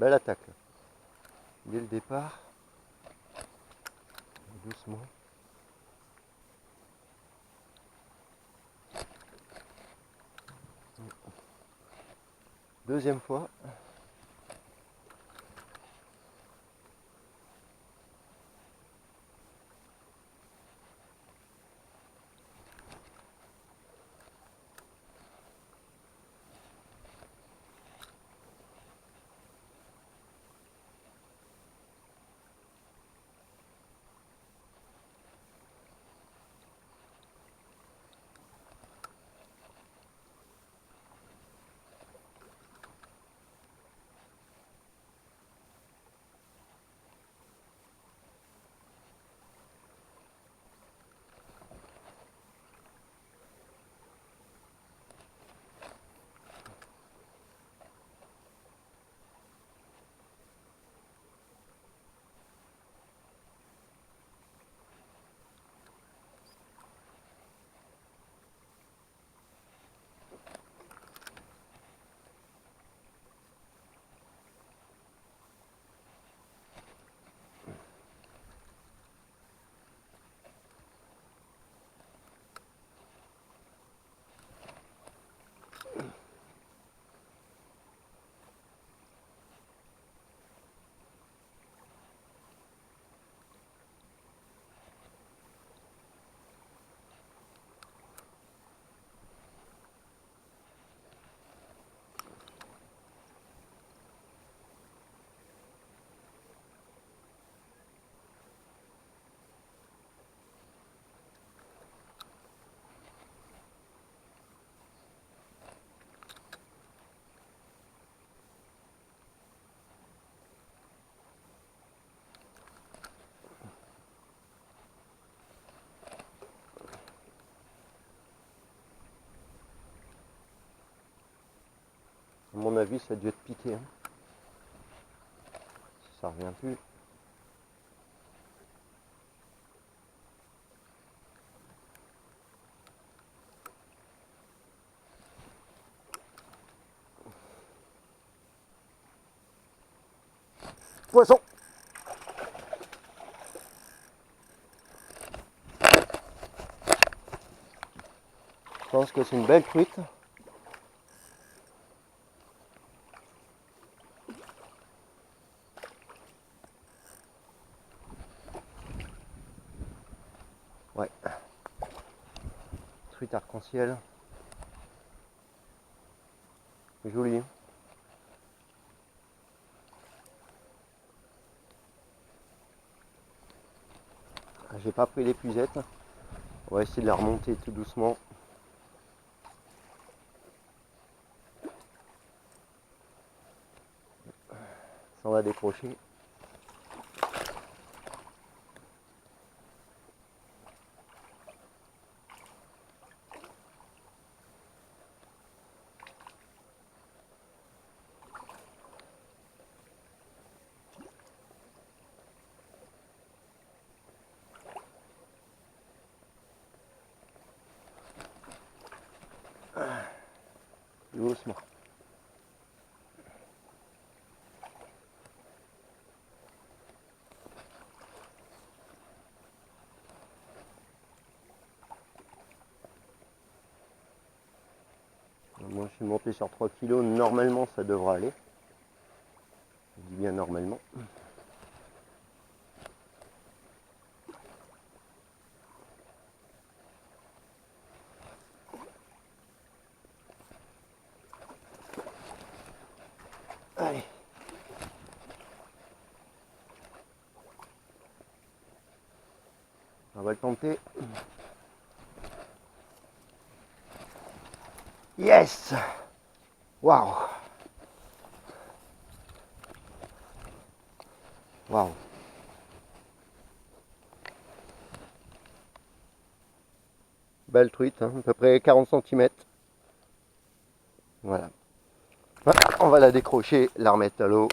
Belle attaque là. Dès le départ. Doucement. Deuxième fois. À mon avis, ça a dû être piqué. Hein. Ça revient plus. Poisson! Je pense que c'est une belle truite. Ouais. Truite arc-en-ciel. Joli. J'ai pas pris l'épuisette. On va essayer de la remonter tout doucement. Ça va décrocher. Doucement. Moi je suis monté sur 3 kg, normalement ça devrait aller. Je dis bien normalement. Allez. On va le tenter. Yes! Waouh! Waouh! Belle truite, hein, à peu près 40 cm. Voilà. On va la décrocher, la remettre à l'eau.